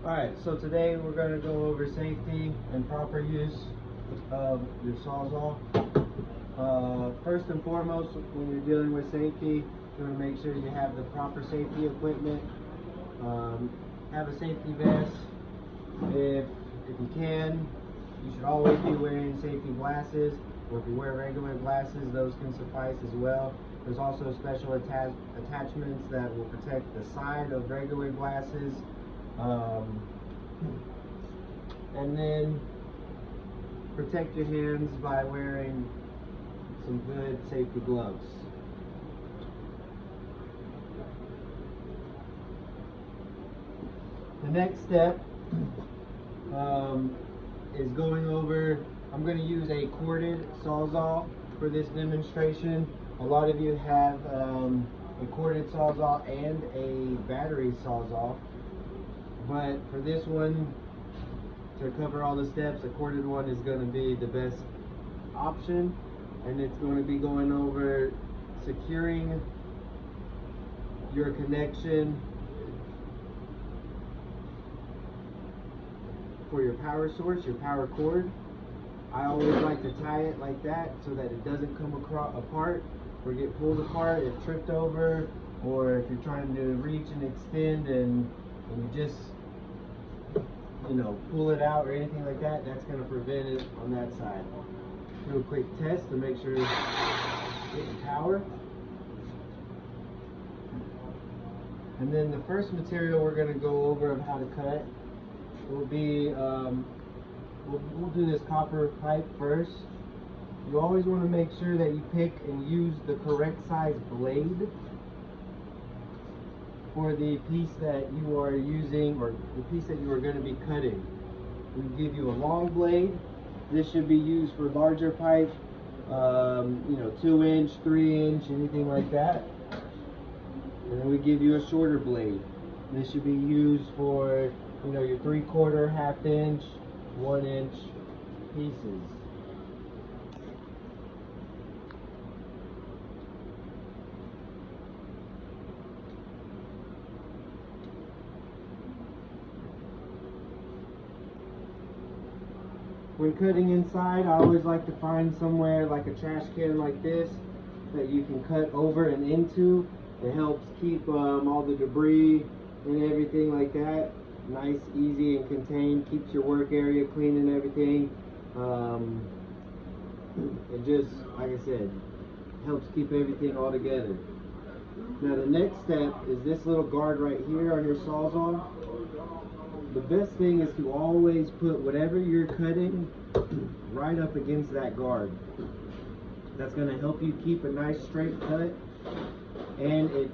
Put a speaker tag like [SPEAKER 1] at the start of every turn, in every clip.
[SPEAKER 1] Alright, so today we're going to go over safety and proper use of your Sawzall. First and foremost, when you're dealing with safety, you want to make sure you have the proper safety equipment. Have a safety vest. If you can, you should always be wearing safety glasses, or if you wear regular glasses, those can suffice as well. There's also special attachments that will protect the side of regular glasses. And then protect your hands by wearing some good safety gloves. The next step is going over, I'm going to use a corded Sawzall for this demonstration. A lot of you have a corded Sawzall and a battery Sawzall. But for this one, to cover all the steps, a corded one is going to be the best option, and it's going to be going over securing your connection for your power source, your power cord. I always like to tie it like that so that it doesn't come apart or get pulled apart if tripped over, or if you're trying to reach and extend and you just pull it out or anything like that. That's going to prevent it on that side. Do a quick test to make sure it's getting power. And then the first material we're going to go over of how to cut will be, we'll do this copper pipe first. You always want to make sure that you pick and use the correct size blade for the piece that you are using, or the piece that you are going to be cutting. We give you a long blade. This should be used for larger pipe, 2 inch, 3 inch, anything like that. And then we give you a shorter blade. This should be used for, your 3/4, 1/2 inch, 1 inch pieces. When cutting inside, I always like to find somewhere like a trash can like this that you can cut over and into. It helps keep all the debris and everything like that nice, easy, and contained. Keeps your work area clean and everything. It just, like I said, helps keep everything all together. Now the next step is this little guard right here on your Sawzall. The best thing is to always put whatever you're cutting right up against that guard. That's going to help you keep a nice straight cut, and it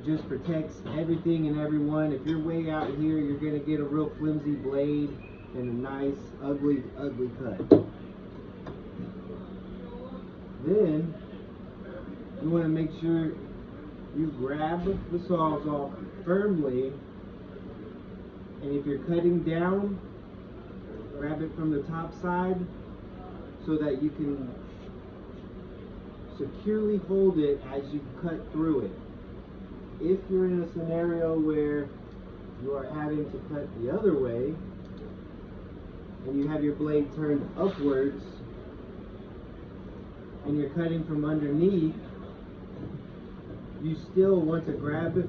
[SPEAKER 1] just protects everything and everyone. If you're way out here, you're going to get a real flimsy blade and a nice ugly cut. Then you want to make sure you grab the Sawzall firmly. And if you're cutting down, grab it from the top side so that you can securely hold it as you cut through it. If you're in a scenario where you are having to cut the other way and you have your blade turned upwards and you're cutting from underneath, you still want to grab it.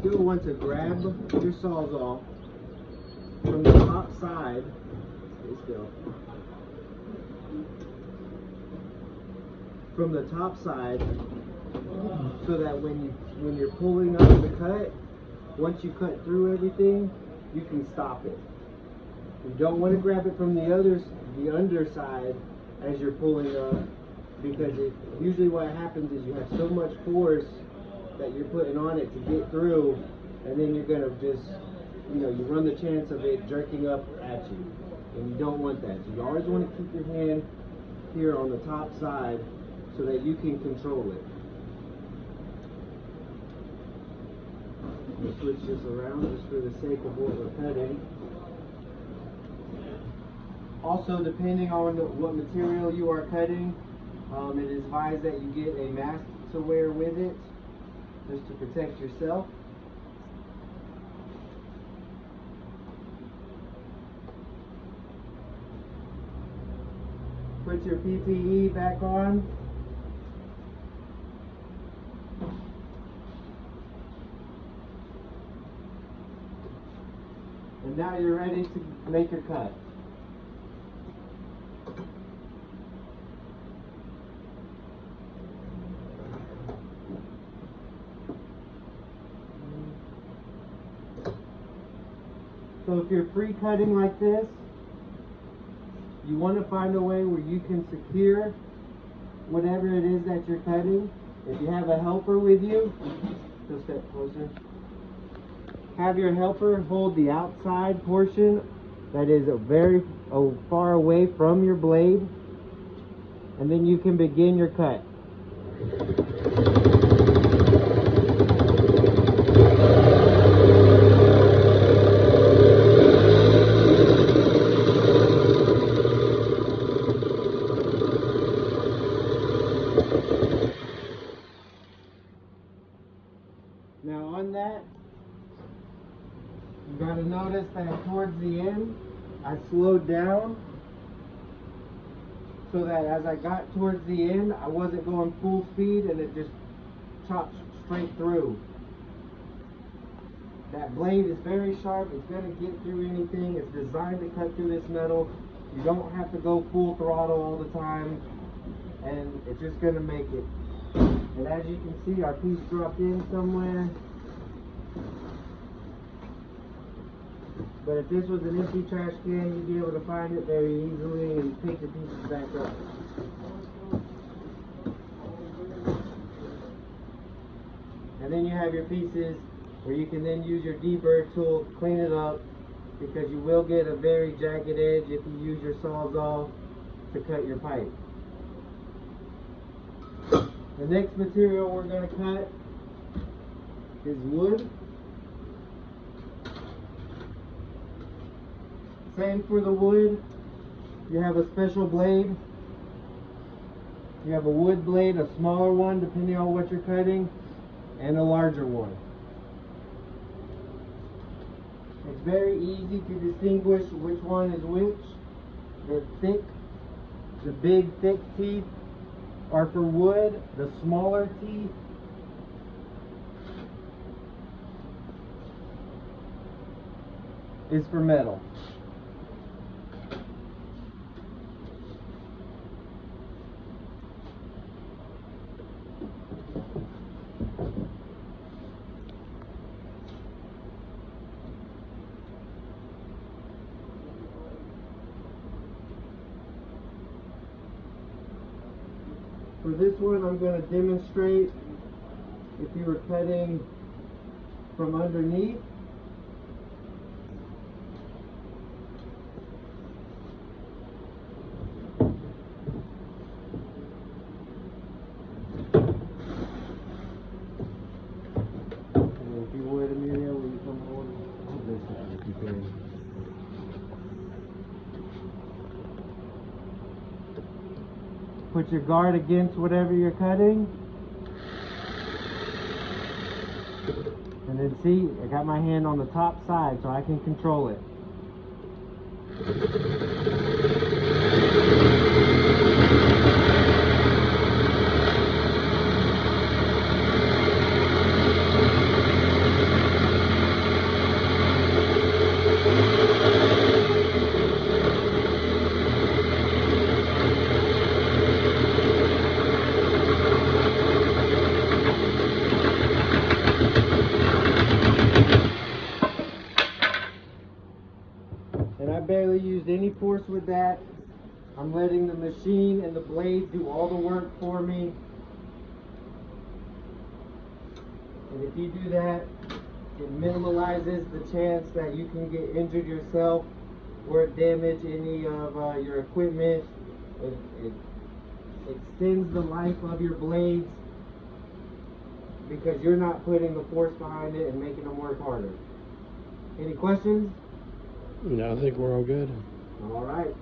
[SPEAKER 1] You want to grab your Sawzall from the top side. Stay still. From the top side, so that when you're pulling up the cut, once you cut through everything, you can stop it. You don't want to grab it from the underside as you're pulling up, because usually what happens is you have so much force that you're putting on it to get through, and then you're going to just, you run the chance of it jerking up at you, and you don't want that. So you always want to keep your hand here on the top side so that you can control it. We'll switch this around just for the sake of what we're cutting. Also, depending on what material you are cutting, it is advised that you get a mask to wear with it. just to protect yourself. Put your PPE back on. And now you're ready to make your cut. So if you're pre-cutting like this, you want to find a way where you can secure whatever it is that you're cutting. If you have a helper with you, just step closer. Have your helper hold the outside portion that is very far away from your blade, and then you can begin your cut. Now on that, you got to notice that towards the end, I slowed down so that as I got towards the end, I wasn't going full speed and it just chopped straight through. That blade is very sharp. It's going to get through anything. It's designed to cut through this metal. You don't have to go full throttle all the time, and it's just going to make it. And as you can see, our piece dropped in somewhere. But if this was an empty trash can, you'd be able to find it very easily and pick your pieces back up. And then you have your pieces where you can then use your deburr tool, clean it up, because you will get a very jagged edge if you use your Sawzall to cut your pipe. The next material we're going to cut is wood. Same for the wood. You have a special blade. You have a wood blade, a smaller one depending on what you're cutting, and a larger one. It's very easy to distinguish which one is which. The big thick teeth are for wood. The smaller teeth is for metal. For this one, I'm going to demonstrate if you were cutting from underneath. And if you would, Amelia, will you come hold this side if you can? Put your guard against whatever you're cutting. And then see, I got my hand on the top side so I can control it. And I barely used any force with that. I'm letting the machine and the blade do all the work for me. And if you do that, it minimalizes the chance that you can get injured yourself or damage any of your equipment. It extends the life of your blades because you're not putting the force behind it and making them work harder. Any questions?
[SPEAKER 2] No, I think we're all good.
[SPEAKER 1] All right.